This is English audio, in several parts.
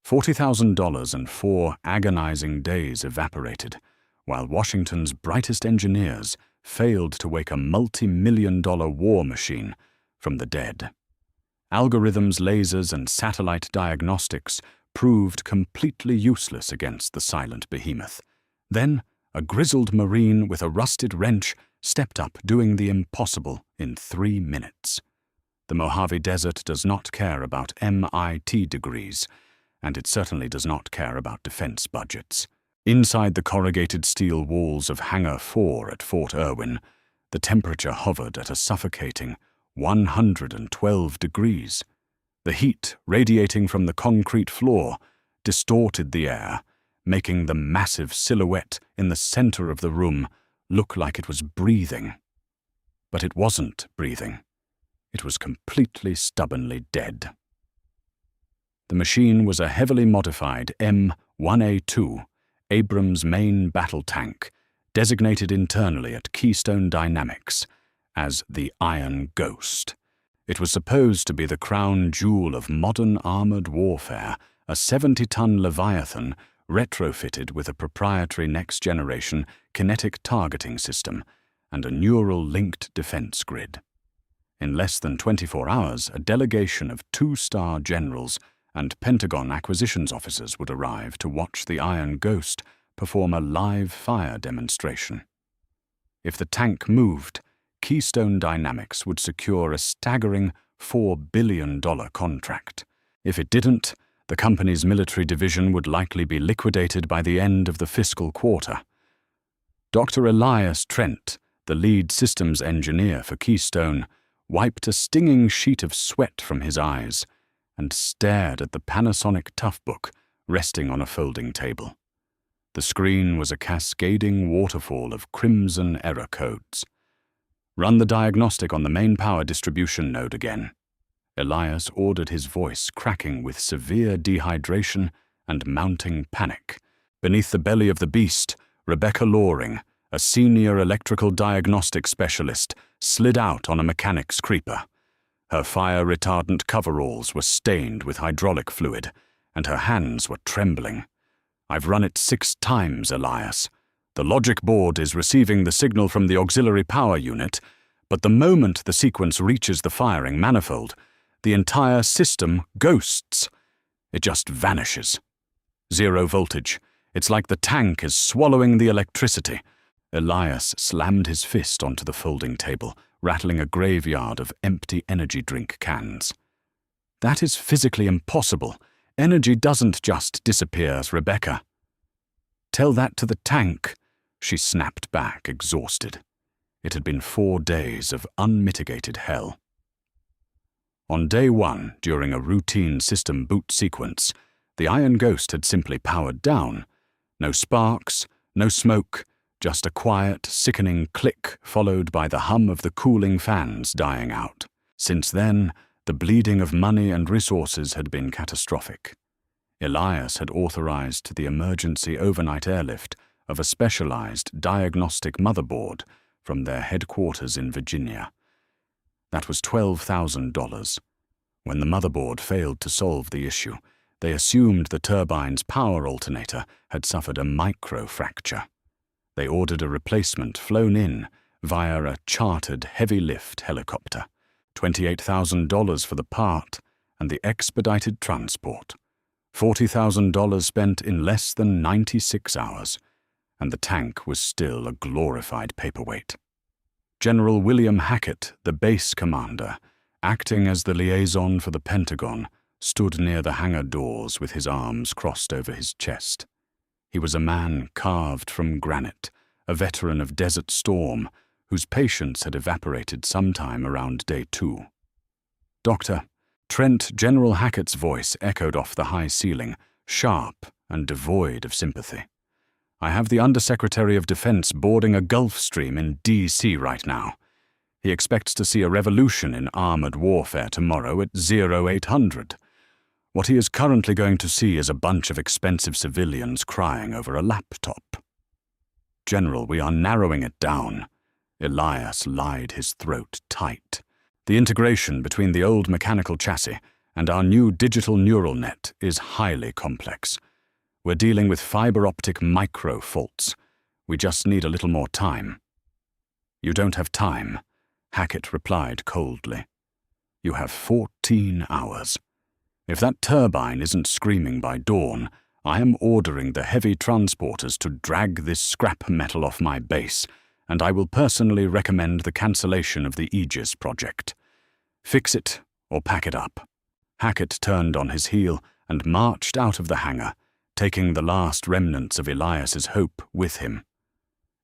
$40,000 and 4 agonizing days evaporated, while Washington's brightest engineers failed to wake a multi-million-dollar war machine from the dead. Algorithms, lasers, and satellite diagnostics proved completely useless against the silent behemoth. Then, a grizzled Marine with a rusted wrench stepped up, doing the impossible in 3 minutes. The Mojave Desert does not care about MIT degrees, and it certainly does not care about defense budgets. Inside the corrugated steel walls of Hangar 4 at Fort Irwin, the temperature hovered at a suffocating 112 degrees. The heat radiating from the concrete floor distorted the air, making the massive silhouette in the center of the room look like it was breathing. But it wasn't breathing. It was completely stubbornly dead. The machine was a heavily modified M1A2, Abrams main battle tank, designated internally at Keystone Dynamics as the Iron Ghost. It was supposed to be the crown jewel of modern armored warfare, a 70-ton Leviathan retrofitted with a proprietary next-generation kinetic targeting system and a neural-linked defense grid. In less than 24 hours, a delegation of 2-star generals and Pentagon acquisitions officers would arrive to watch the Iron Ghost perform a live fire demonstration. If the tank moved, Keystone Dynamics would secure a staggering $4 billion contract. If it didn't, the company's military division would likely be liquidated by the end of the fiscal quarter. Dr. Elias Trent, the lead systems engineer for Keystone, wiped a stinging sheet of sweat from his eyes and stared at the Panasonic Toughbook resting on a folding table. The screen was a cascading waterfall of crimson error codes. "Run the diagnostic on the main power distribution node again." Elias ordered, his voice cracking with severe dehydration and mounting panic. Beneath the belly of the beast, Rebecca Loring, a senior electrical diagnostic specialist, slid out on a mechanic's creeper. Her fire-retardant coveralls were stained with hydraulic fluid, and her hands were trembling. "I've run it 6 times, Elias. The logic board is receiving the signal from the auxiliary power unit, but the moment the sequence reaches the firing manifold, the entire system ghosts. It just vanishes. 0 voltage. It's like the tank is swallowing the electricity." Elias slammed his fist onto the folding table, rattling a graveyard of empty energy drink cans. "That is physically impossible. Energy doesn't just disappear, Rebecca." "Tell that to the tank," she snapped back, exhausted. It had been 4 days of unmitigated hell. On day 1, during a routine system boot sequence, the Iron Ghost had simply powered down. No sparks, no smoke, just a quiet, sickening click followed by the hum of the cooling fans dying out. Since then, the bleeding of money and resources had been catastrophic. Elias had authorized the emergency overnight airlift of a specialized diagnostic motherboard from their headquarters in Virginia. That was $12,000. When the motherboard failed to solve the issue, they assumed the turbine's power alternator had suffered a microfracture. They ordered a replacement flown in via a chartered heavy-lift helicopter, $28,000 for the part and the expedited transport, $40,000 spent in less than 96 hours, and the tank was still a glorified paperweight. General William Hackett, the base commander, acting as the liaison for the Pentagon, stood near the hangar doors with his arms crossed over his chest. He was a man carved from granite, a veteran of Desert Storm, whose patience had evaporated sometime around day 2. "Doctor," Trent, General Hackett's voice echoed off the high ceiling, sharp and devoid of sympathy. "I have the Undersecretary of Defense boarding a Gulfstream in D.C. right now. He expects to see a revolution in armored warfare tomorrow at 0800. What he is currently going to see is a bunch of expensive civilians crying over a laptop." "General, we are narrowing it down." Elias lied his throat tight. "The integration between the old mechanical chassis and our new digital neural net is highly complex. We're dealing with fiber optic micro faults. We just need a little more time." "You don't have time," Hackett replied coldly. "You have 14 hours. If that turbine isn't screaming by dawn, I am ordering the heavy transporters to drag this scrap metal off my base, and I will personally recommend the cancellation of the Aegis project. Fix it or pack it up." Hackett turned on his heel and marched out of the hangar, taking the last remnants of Elias's hope with him.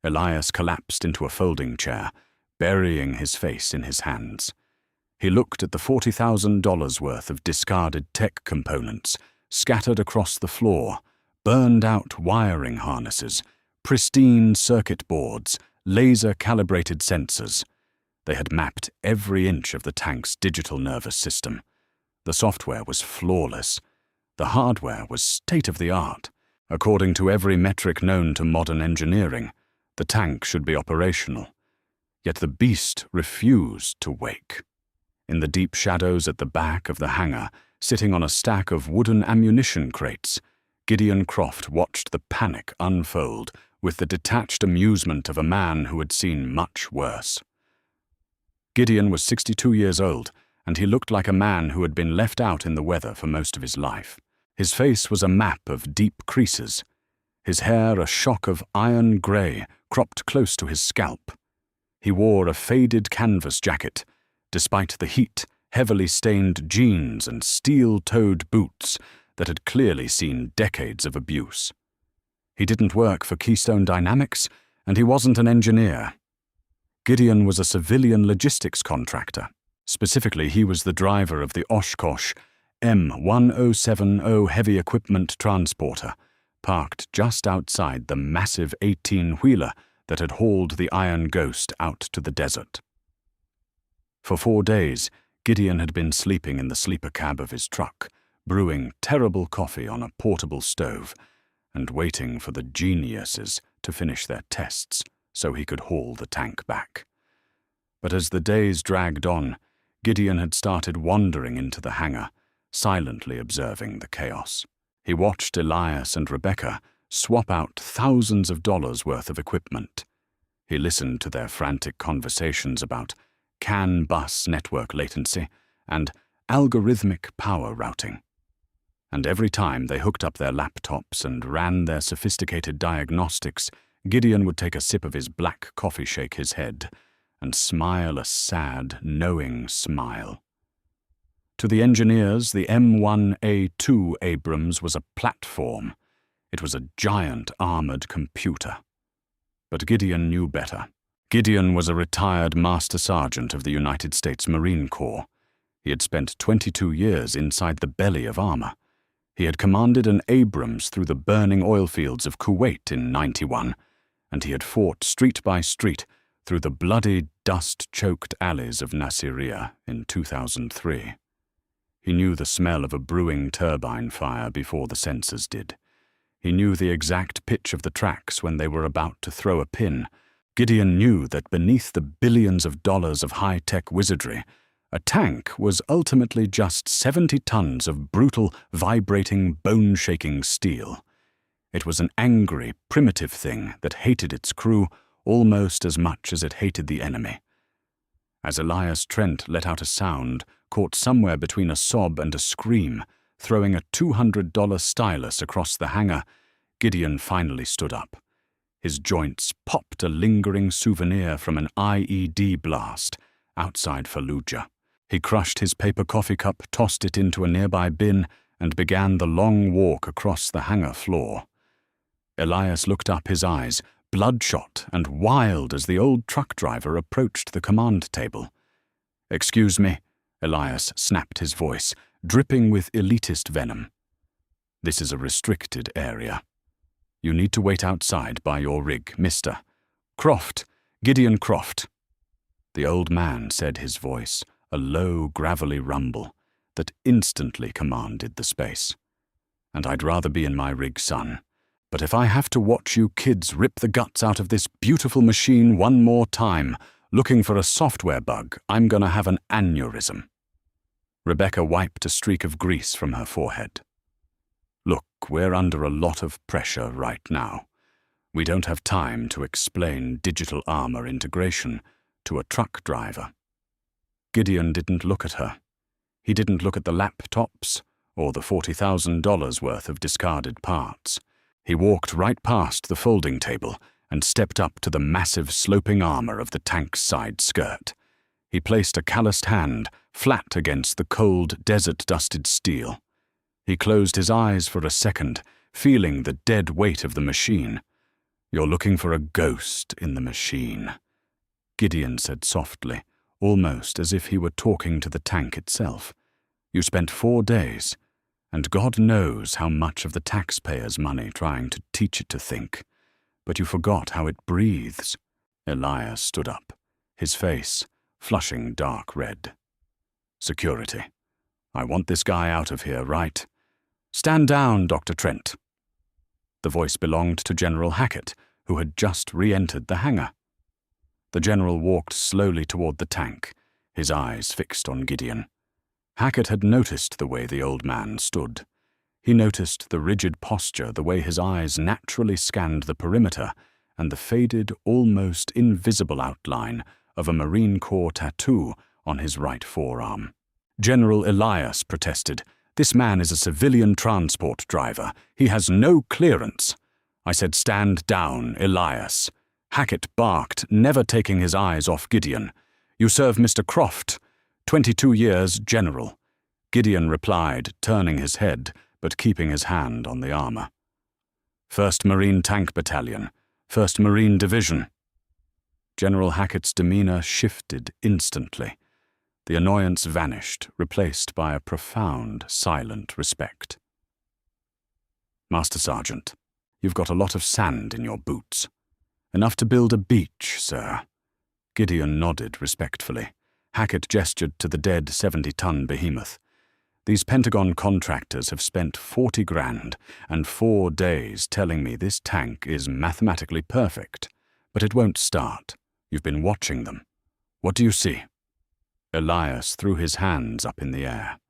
Elias collapsed into a folding chair, burying his face in his hands. He looked at the $40,000 worth of discarded tech components scattered across the floor, burned-out wiring harnesses, pristine circuit boards, laser-calibrated sensors. They had mapped every inch of the tank's digital nervous system. The software was flawless. The hardware was state-of-the-art. According to every metric known to modern engineering, the tank should be operational. Yet the beast refused to wake. In the deep shadows at the back of the hangar, sitting on a stack of wooden ammunition crates, Gideon Croft watched the panic unfold with the detached amusement of a man who had seen much worse. Gideon was 62 years old, and he looked like a man who had been left out in the weather for most of his life. His face was a map of deep creases, his hair a shock of iron grey cropped close to his scalp. He wore a faded canvas jacket, despite the heat, heavily stained jeans and steel-toed boots that had clearly seen decades of abuse. He didn't work for Keystone Dynamics, and he wasn't an engineer. Gideon was a civilian logistics contractor. Specifically, he was the driver of the Oshkosh M1070 heavy equipment transporter, parked just outside the massive 18-wheeler that had hauled the Iron Ghost out to the desert. For 4 days, Gideon had been sleeping in the sleeper cab of his truck, brewing terrible coffee on a portable stove, and waiting for the geniuses to finish their tests so he could haul the tank back. But as the days dragged on, Gideon had started wandering into the hangar, silently observing the chaos. He watched Elias and Rebecca swap out thousands of dollars worth of equipment. He listened to their frantic conversations about CAN bus network latency and algorithmic power routing. And every time they hooked up their laptops and ran their sophisticated diagnostics, Gideon would take a sip of his black coffee, shake his head, and smile a sad, knowing smile. To the engineers, the M1A2 Abrams was a platform. It was a giant armored computer. But Gideon knew better. Gideon was a retired Master Sergeant of the United States Marine Corps. He had spent 22 years inside the belly of armor. He had commanded an Abrams through the burning oil fields of Kuwait in '91, and he had fought street by street through the bloody, dust-choked alleys of Nasiriyah in 2003. He knew the smell of a brewing turbine fire before the sensors did. He knew the exact pitch of the tracks when they were about to throw a pin. Gideon knew that beneath the billions of dollars of high-tech wizardry, a tank was ultimately just 70 tons of brutal, vibrating, bone-shaking steel. It was an angry, primitive thing that hated its crew almost as much as it hated the enemy. As Elias Trent let out a sound, caught somewhere between a sob and a scream, throwing a $200 stylus across the hangar, Gideon finally stood up. His joints popped a lingering souvenir from an IED blast outside Fallujah. He crushed his paper coffee cup, tossed it into a nearby bin, and began the long walk across the hangar floor. Elias looked up, his eyes bloodshot and wild as the old truck driver approached the command table. "Excuse me," Elias snapped his voice, dripping with elitist venom. "This is a restricted area. You need to wait outside by your rig, Mr. Croft, Gideon Croft." The old man said, his voice a low, gravelly rumble that instantly commanded the space. "And I'd rather be in my rig, son. But if I have to watch you kids rip the guts out of this beautiful machine one more time, looking for a software bug, I'm gonna have an aneurysm." Rebecca wiped a streak of grease from her forehead. Look, we're under a lot of pressure right now. We don't have time to explain digital armor integration to a truck driver. Gideon didn't look at her. He didn't look at the laptops or the $40,000 worth of discarded parts. He walked right past the folding table and stepped up to the massive sloping armor of the tank's side skirt. He placed a calloused hand flat against the cold, desert-dusted steel. He closed his eyes for a second, feeling the dead weight of the machine. "You're looking for a ghost in the machine," Gideon said softly, almost as if he were talking to the tank itself. "You spent 4 days, and God knows how much of the taxpayers' money trying to teach it to think. But you forgot how it breathes." Elias stood up, his face flushing dark red. "Security. I want this guy out of here, right? Stand down, Dr. Trent." The voice belonged to General Hackett, who had just re-entered the hangar. The general walked slowly toward the tank, his eyes fixed on Gideon. Hackett had noticed the way the old man stood. He noticed the rigid posture, the way his eyes naturally scanned the perimeter, and the faded, almost invisible outline of a Marine Corps tattoo on his right forearm. General Elias protested, "This man is a civilian transport driver. He has no clearance." I said, "Stand down, Elias." Hackett barked, never taking his eyes off Gideon. "You serve Mr. Croft, 22 years, General." Gideon replied, turning his head, but keeping his hand on the armor. "1st Marine Tank Battalion, 1st Marine Division." General Hackett's demeanor shifted instantly. The annoyance vanished, replaced by a profound, silent respect. "Master Sergeant, you've got a lot of sand in your boots. Enough to build a beach, sir." Gideon nodded respectfully. Hackett gestured to the dead 70-ton behemoth. "These Pentagon contractors have spent 40 grand and 4 days telling me this tank is mathematically perfect. But it won't start. You've been watching them. What do you see?" Elias threw his hands up in the air.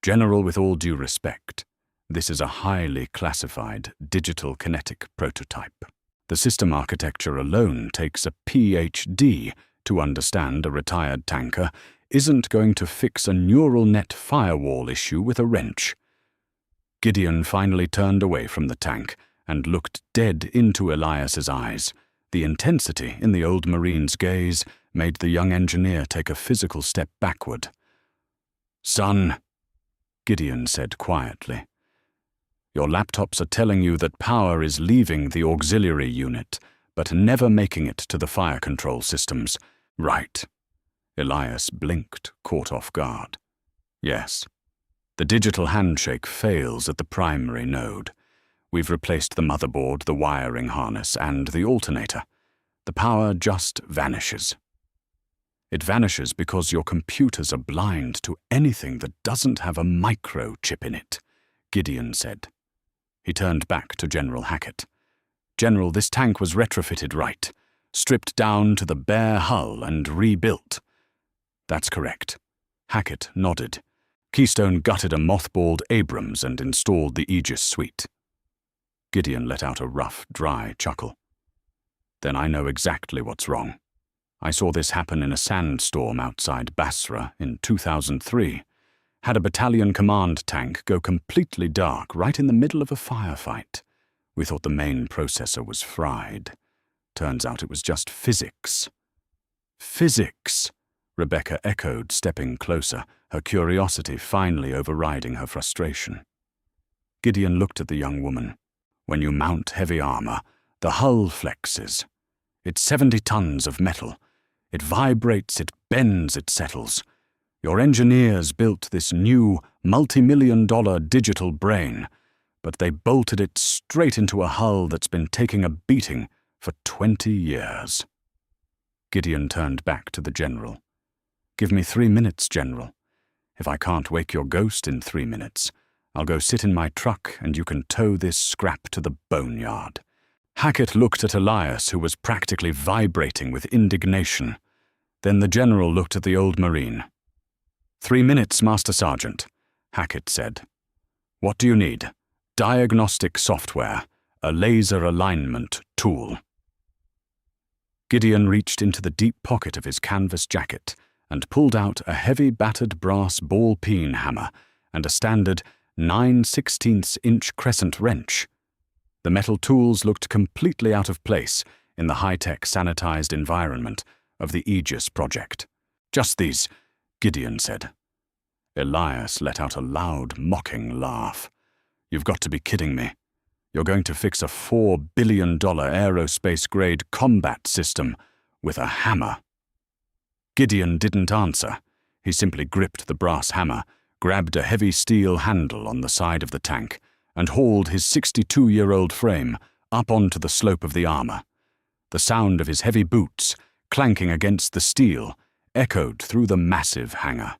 "General, with all due respect, this is a highly classified digital kinetic prototype. The system architecture alone takes a PhD to understand. A retired tanker isn't going to fix a neural net firewall issue with a wrench." Gideon finally turned away from the tank and looked dead into Elias's eyes. The intensity in the old Marine's gaze made the young engineer take a physical step backward. "Son," Gideon said quietly, "your laptops are telling you that power is leaving the auxiliary unit, but never making it to the fire control systems, right?" Elias blinked, caught off guard. "Yes. The digital handshake fails at the primary node. We've replaced the motherboard, the wiring harness, and the alternator. The power just vanishes." "It vanishes because your computers are blind to anything that doesn't have a microchip in it," Gideon said. He turned back to General Hackett. "General, this tank was retrofitted right, stripped down to the bare hull and rebuilt." "That's correct." Hackett nodded. "Keystone gutted a mothballed Abrams and installed the Aegis suite." Gideon let out a rough, dry chuckle. "Then I know exactly what's wrong. I saw this happen in a sandstorm outside Basra in 2003. Had a battalion command tank go completely dark right in the middle of a firefight. We thought the main processor was fried. Turns out it was just physics." "Physics," Rebecca echoed, stepping closer, her curiosity finally overriding her frustration. Gideon looked at the young woman. "When you mount heavy armor, the hull flexes. It's 70 tons of metal. It vibrates, it bends, it settles. Your engineers built this new, multi-million-dollar digital brain, but they bolted it straight into a hull that's been taking a beating for 20 years." Gideon turned back to the general. "Give me 3 minutes, General. If I can't wake your ghost in 3 minutes, I'll go sit in my truck and you can tow this scrap to the boneyard." Hackett looked at Elias, who was practically vibrating with indignation. Then the general looked at the old Marine. 3 minutes, Master Sergeant, Hackett said. What do you need? Diagnostic software, a laser alignment tool. Gideon reached into the deep pocket of his canvas jacket and pulled out a heavy battered brass ball-peen hammer and a standard 9/16-inch crescent wrench. The metal tools looked completely out of place in the high-tech sanitized environment of the Aegis project. Just these, Gideon said. Elias let out a loud, mocking laugh. You've got to be kidding me. You're going to fix a $4 billion aerospace-grade combat system with a hammer. Gideon didn't answer. He simply gripped the brass hammer, grabbed a heavy steel handle on the side of the tank, and hauled his 62-year-old frame up onto the slope of the armor. The sound of his heavy boots, clanking against the steel, echoed through the massive hangar.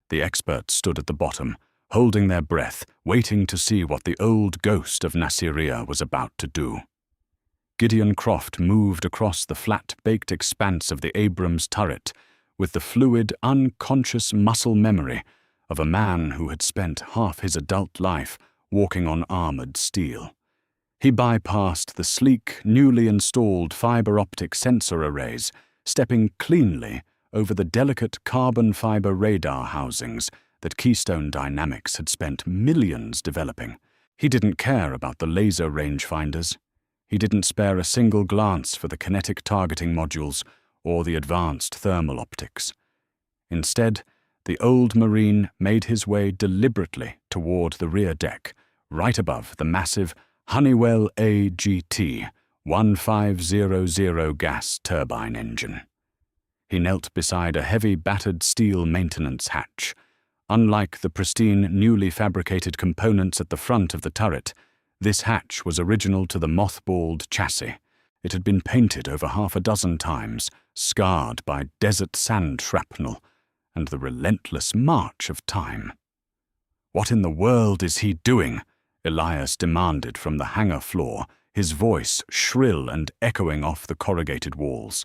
The experts stood at the bottom, holding their breath, waiting to see what the old ghost of Nasiriyah was about to do. Gideon Croft moved across the flat-baked expanse of the Abrams turret with the fluid, unconscious muscle memory of a man who had spent half his adult life walking on armored steel. He bypassed the sleek, newly installed fiber-optic sensor arrays, stepping cleanly over the delicate carbon fiber radar housings that Keystone Dynamics had spent millions developing. He didn't care about the laser rangefinders. He didn't spare a single glance for the kinetic targeting modules or the advanced thermal optics. Instead, the old Marine made his way deliberately toward the rear deck, right above the massive Honeywell AGT 1500 gas turbine engine. He knelt beside a heavy battered steel maintenance hatch. Unlike the pristine, newly fabricated components at the front of the turret, this hatch was original to the mothballed chassis. It had been painted over half a dozen times, scarred by desert sand shrapnel and the relentless march of time. What in the world is he doing? Elias demanded from the hangar floor, his voice shrill and echoing off the corrugated walls.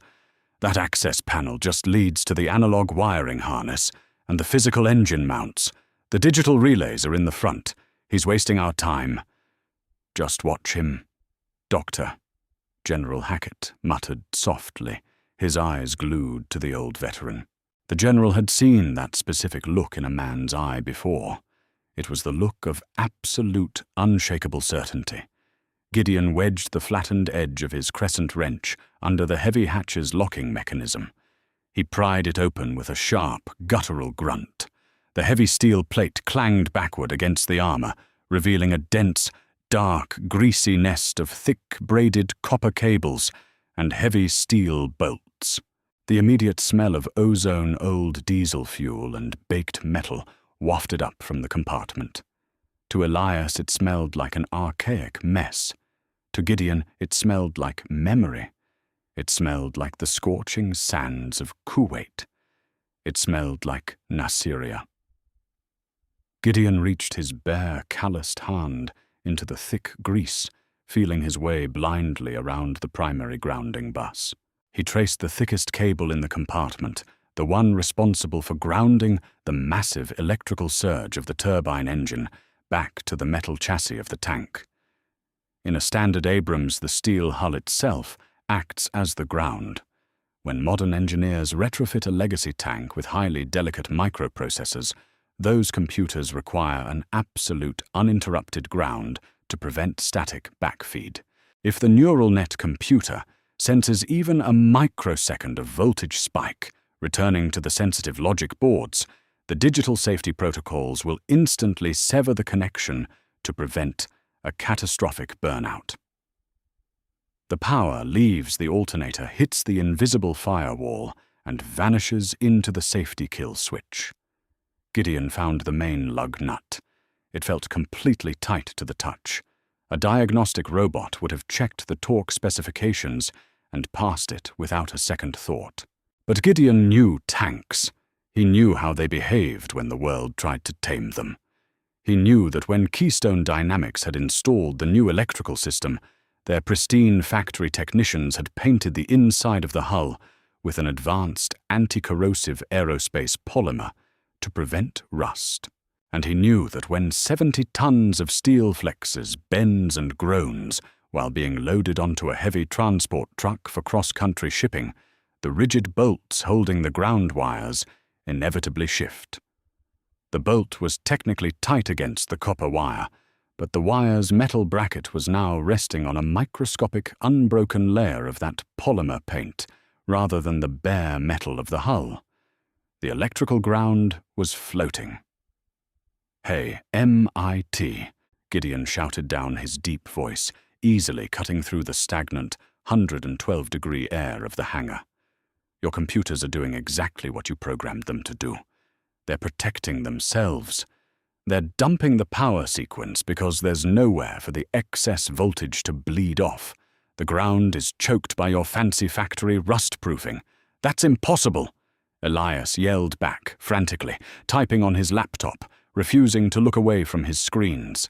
That access panel just leads to the analog wiring harness and the physical engine mounts. The digital relays are in the front. He's wasting our time. Just watch him, Doctor, General Hackett muttered softly, his eyes glued to the old veteran. The general had seen that specific look in a man's eye before. It was the look of absolute, unshakable certainty. Gideon wedged the flattened edge of his crescent wrench under the heavy hatch's locking mechanism. He pried it open with a sharp, guttural grunt. The heavy steel plate clanged backward against the armor, revealing a dense, dark, greasy nest of thick, braided copper cables and heavy steel bolts. The immediate smell of ozone old diesel fuel and baked metal wafted up from the compartment. To Elias it smelled like an archaic mess. To Gideon it smelled like memory. It smelled like the scorching sands of Kuwait. It smelled like Nasiriyah. Gideon reached his bare, calloused hand into the thick grease, feeling his way blindly around the primary grounding bus. He traced the thickest cable in the compartment, the one responsible for grounding the massive electrical surge of the turbine engine back to the metal chassis of the tank. In a standard Abrams, the steel hull itself acts as the ground. When modern engineers retrofit a legacy tank with highly delicate microprocessors, those computers require an absolute uninterrupted ground to prevent static backfeed. If the neural net computer senses even a microsecond of voltage spike returning to the sensitive logic boards, the digital safety protocols will instantly sever the connection to prevent a catastrophic burnout. The power leaves the alternator, hits the invisible firewall, and vanishes into the safety kill switch. Gideon found the main lug nut. It felt completely tight to the touch. A diagnostic robot would have checked the torque specifications and passed it without a second thought. But Gideon knew tanks. He knew how they behaved when the world tried to tame them. He knew that when Keystone Dynamics had installed the new electrical system, their pristine factory technicians had painted the inside of the hull with an advanced anti-corrosive aerospace polymer to prevent rust. And he knew that when 70 tons of steel flexes bends and groans while being loaded onto a heavy transport truck for cross-country shipping, the rigid bolts holding the ground wires inevitably shift. The bolt was technically tight against the copper wire, but the wire's metal bracket was now resting on a microscopic, unbroken layer of that polymer paint, rather than the bare metal of the hull. The electrical ground was floating. "Hey, MIT," Gideon shouted down his deep voice, easily cutting through the stagnant 112-degree air of the hangar. "Your computers are doing exactly what you programmed them to do. They're protecting themselves. They're dumping the power sequence because there's nowhere for the excess voltage to bleed off. The ground is choked by your fancy factory rust-proofing. That's impossible," Elias yelled back, frantically, typing on his laptop, refusing to look away from his screens.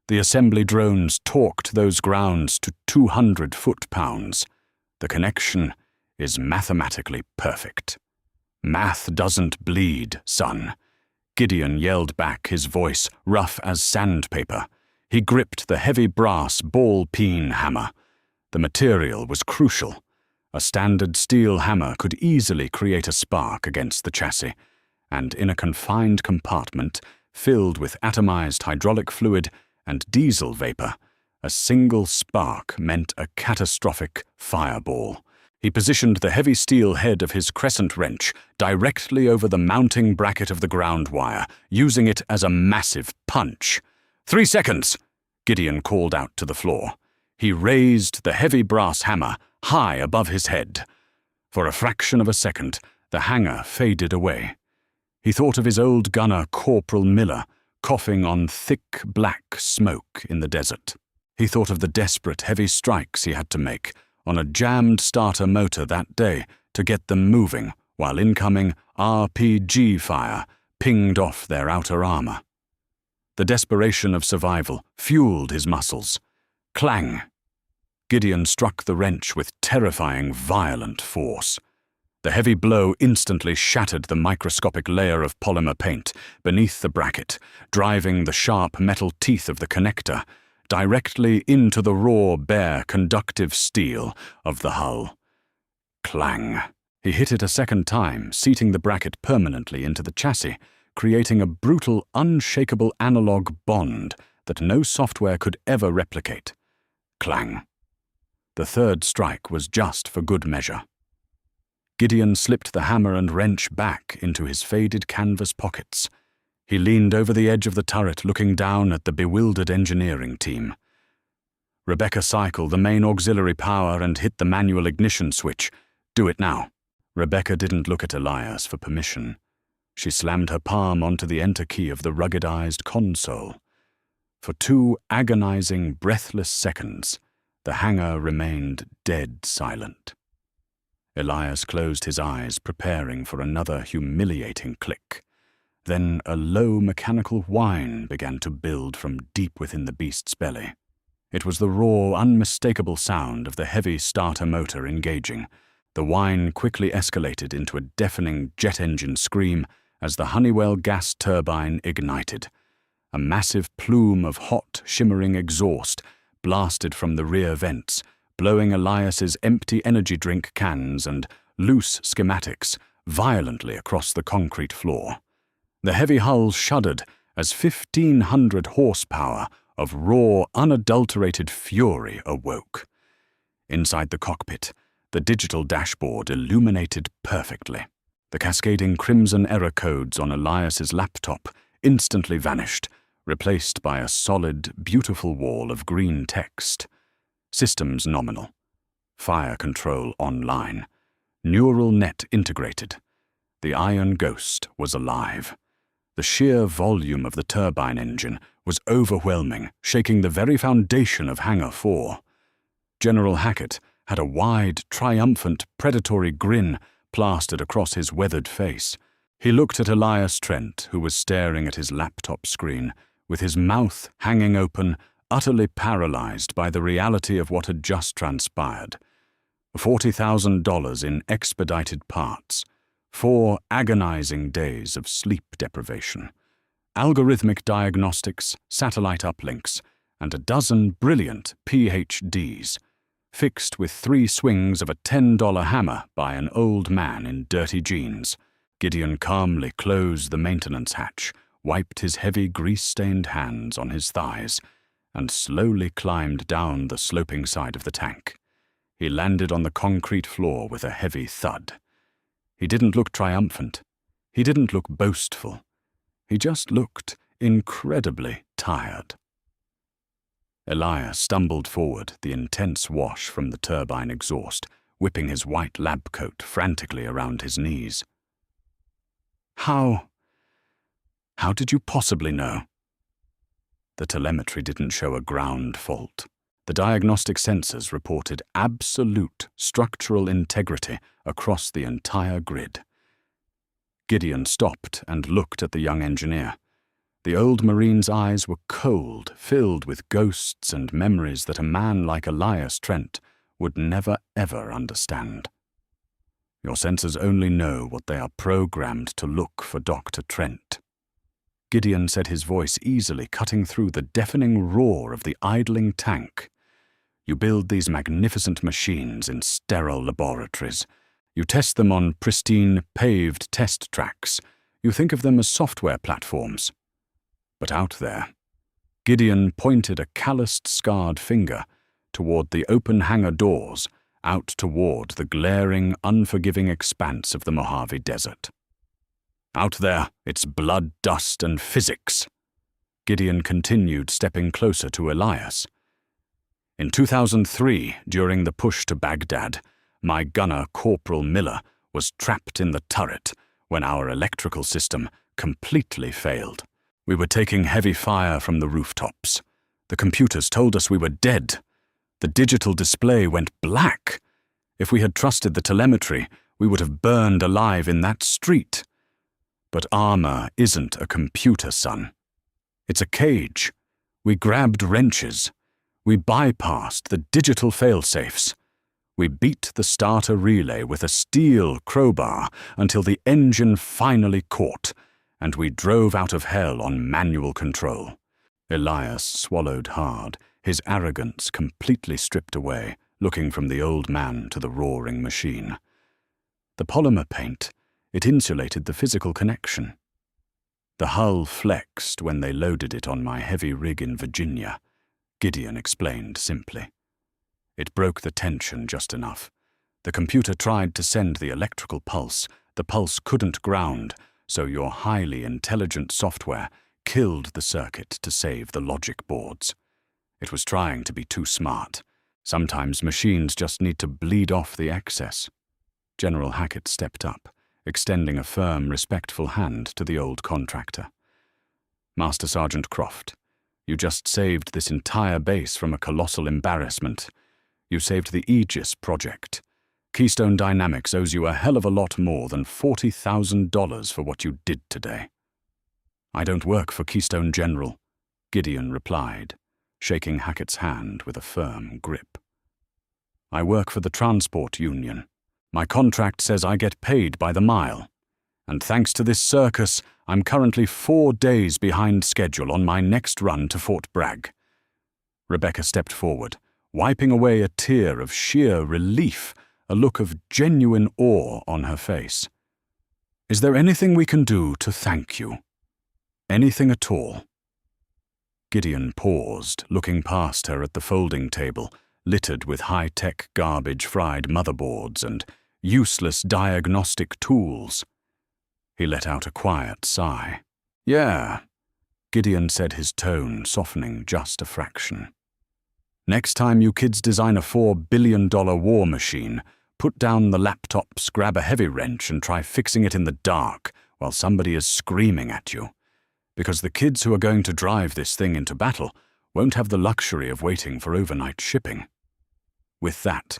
The assembly drones torqued those grounds to 200 foot-pounds. The connection is mathematically perfect. "Math doesn't bleed, son," Gideon yelled back, his voice rough as sandpaper. He gripped the heavy brass ball-peen hammer. The material was crucial. A standard steel hammer could easily create a spark against the chassis, and in a confined compartment filled with atomized hydraulic fluid and diesel vapor, a single spark meant a catastrophic fireball. He positioned the heavy steel head of his crescent wrench directly over the mounting bracket of the ground wire, using it as a massive punch. 3 seconds, Gideon called out to the floor. He raised the heavy brass hammer high above his head. For a fraction of a second, the hanger faded away. He thought of his old gunner, Corporal Miller, coughing on thick black smoke in the desert. He thought of the desperate heavy strikes he had to make on a jammed starter motor that day to get them moving while incoming RPG fire pinged off their outer armor. The desperation of survival fueled his muscles. Clang! Gideon struck the wrench with terrifying, violent force. The heavy blow instantly shattered the microscopic layer of polymer paint beneath the bracket, driving the sharp metal teeth of the connector directly into the raw, bare, conductive steel of the hull. Clang! He hit it a second time, seating the bracket permanently into the chassis, creating a brutal, unshakable analog bond that no software could ever replicate. Clang! The third strike was just for good measure. Gideon slipped the hammer and wrench back into his faded canvas pockets. He leaned over the edge of the turret, looking down at the bewildered engineering team. Rebecca cycled the main auxiliary power and hit the manual ignition switch. "Do it now." Rebecca didn't look at Elias for permission. She slammed her palm onto the enter key of the ruggedized console. For 2 agonizing, breathless seconds, the hangar remained dead silent. Elias closed his eyes, preparing for another humiliating click. Then a low mechanical whine began to build from deep within the beast's belly. It was the raw, unmistakable sound of the heavy starter motor engaging. The whine quickly escalated into a deafening jet engine scream as the Honeywell gas turbine ignited. A massive plume of hot, shimmering exhaust blasted from the rear vents, blowing Elias's empty energy drink cans and loose schematics violently across the concrete floor. The heavy hull shuddered as 1,500 horsepower of raw, unadulterated fury awoke. Inside the cockpit, the digital dashboard illuminated perfectly. The cascading crimson error codes on Elias's laptop instantly vanished, replaced by a solid, beautiful wall of green text. Systems nominal. Fire control online. Neural net integrated. The Iron Ghost was alive. The sheer volume of the turbine engine was overwhelming, shaking the very foundation of Hangar 4. General Hackett had a wide, triumphant, predatory grin plastered across his weathered face. He looked at Elias Trent, who was staring at his laptop screen, with his mouth hanging open, utterly paralyzed by the reality of what had just transpired. $40,000 in expedited parts, 4 agonizing days of sleep deprivation, algorithmic diagnostics, satellite uplinks, and a dozen brilliant PhDs, fixed with 3 swings of a $10 hammer by an old man in dirty jeans. Gideon calmly closed the maintenance hatch, wiped his heavy grease-stained hands on his thighs, and slowly climbed down the sloping side of the tank. He landed on the concrete floor with a heavy thud. He didn't look triumphant. He didn't look boastful. He just looked incredibly tired. Elias stumbled forward, the intense wash from the turbine exhaust, whipping his white lab coat frantically around his knees. How did you possibly know? The telemetry didn't show a ground fault. The diagnostic sensors reported absolute structural integrity across the entire grid. Gideon stopped and looked at the young engineer. The old Marine's eyes were cold, filled with ghosts and memories that a man like Elias Trent would never ever understand. Your sensors only know what they are programmed to look for, Dr. Trent. Gideon said, his voice easily cutting through the deafening roar of the idling tank. You build these magnificent machines in sterile laboratories. You test them on pristine, paved test tracks. You think of them as software platforms. But out there, Gideon pointed a calloused, scarred finger toward the open hangar doors, out toward the glaring, unforgiving expanse of the Mojave Desert. Out there, it's blood, dust, and physics. Gideon continued, stepping closer to Elias. In 2003, during the push to Baghdad, my gunner, Corporal Miller, was trapped in the turret when our electrical system completely failed. We were taking heavy fire from the rooftops. The computers told us we were dead. The digital display went black. If we had trusted the telemetry, we would have burned alive in that street. But armor isn't a computer, son. It's a cage. We grabbed wrenches. We bypassed the digital failsafes. We beat the starter relay with a steel crowbar until the engine finally caught, and we drove out of hell on manual control. Elias swallowed hard, his arrogance completely stripped away, looking from the old man to the roaring machine. The polymer paint, it insulated the physical connection. The hull flexed when they loaded it on my heavy rig in Virginia, Gideon explained simply. It broke the tension just enough. The computer tried to send the electrical pulse. The pulse couldn't ground, so your highly intelligent software killed the circuit to save the logic boards. It was trying to be too smart. Sometimes machines just need to bleed off the excess. General Hackett stepped up, extending a firm, respectful hand to the old contractor. Master Sergeant Croft, you just saved this entire base from a colossal embarrassment. You saved the Aegis project. Keystone Dynamics owes you a hell of a lot more than $40,000 for what you did today. I don't work for Keystone General, Gideon replied, shaking Hackett's hand with a firm grip. I work for the Transport Union. My contract says I get paid by the mile. And thanks to this circus, I'm currently 4 days behind schedule on my next run to Fort Bragg. Rebecca stepped forward, wiping away a tear of sheer relief, a look of genuine awe on her face. Is there anything we can do to thank you? Anything at all? Gideon paused, looking past her at the folding table, littered with high-tech garbage fried motherboards and useless diagnostic tools. He let out a quiet sigh. Yeah, Gideon said, his tone softening just a fraction. Next time you kids design a $4 billion war machine, put down the laptops, grab a heavy wrench and try fixing it in the dark while somebody is screaming at you. Because the kids who are going to drive this thing into battle won't have the luxury of waiting for overnight shipping. With that,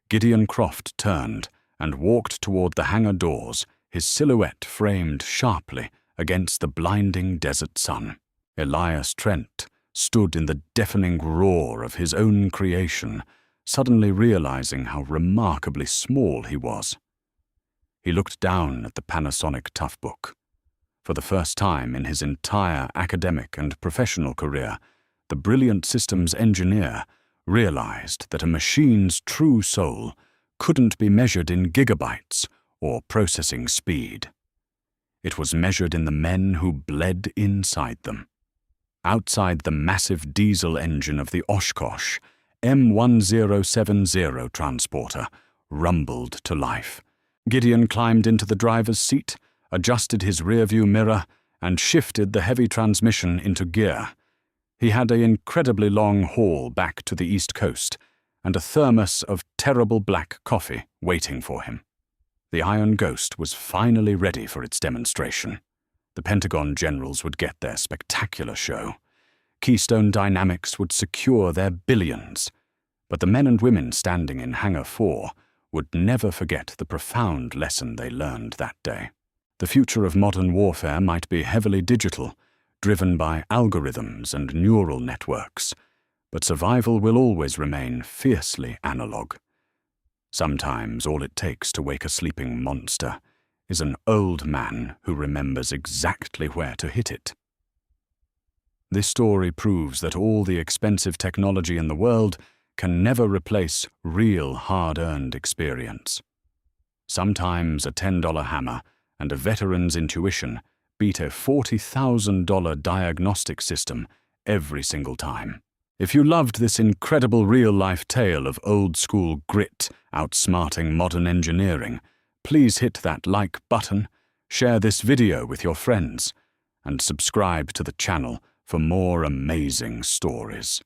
Gideon Croft turned and walked toward the hangar doors, his silhouette framed sharply against the blinding desert sun. Elias Trent stood in the deafening roar of his own creation, suddenly realizing how remarkably small he was. He looked down at the Panasonic Toughbook. For the first time in his entire academic and professional career, the brilliant systems engineer realized that a machine's true soul couldn't be measured in gigabytes or processing speed. It was measured in the men who bled inside them. Outside the massive diesel engine of the Oshkosh, M1070 transporter rumbled to life. Gideon climbed into the driver's seat, adjusted his rearview mirror, and shifted the heavy transmission into gear. He had an incredibly long haul back to the East Coast, and a thermos of terrible black coffee waiting for him. The Iron Ghost was finally ready for its demonstration. The Pentagon generals would get their spectacular show. Keystone Dynamics would secure their billions. But the men and women standing in Hangar 4 would never forget the profound lesson they learned that day. The future of modern warfare might be heavily digital, driven by algorithms and neural networks, but survival will always remain fiercely analog. Sometimes all it takes to wake a sleeping monster is an old man who remembers exactly where to hit it. This story proves that all the expensive technology in the world can never replace real hard-earned experience. Sometimes a $10 hammer and a veteran's intuition beat a $40,000 diagnostic system every single time. If you loved this incredible real-life tale of old-school grit outsmarting modern engineering, please hit that like button, share this video with your friends, and subscribe to the channel for more amazing stories.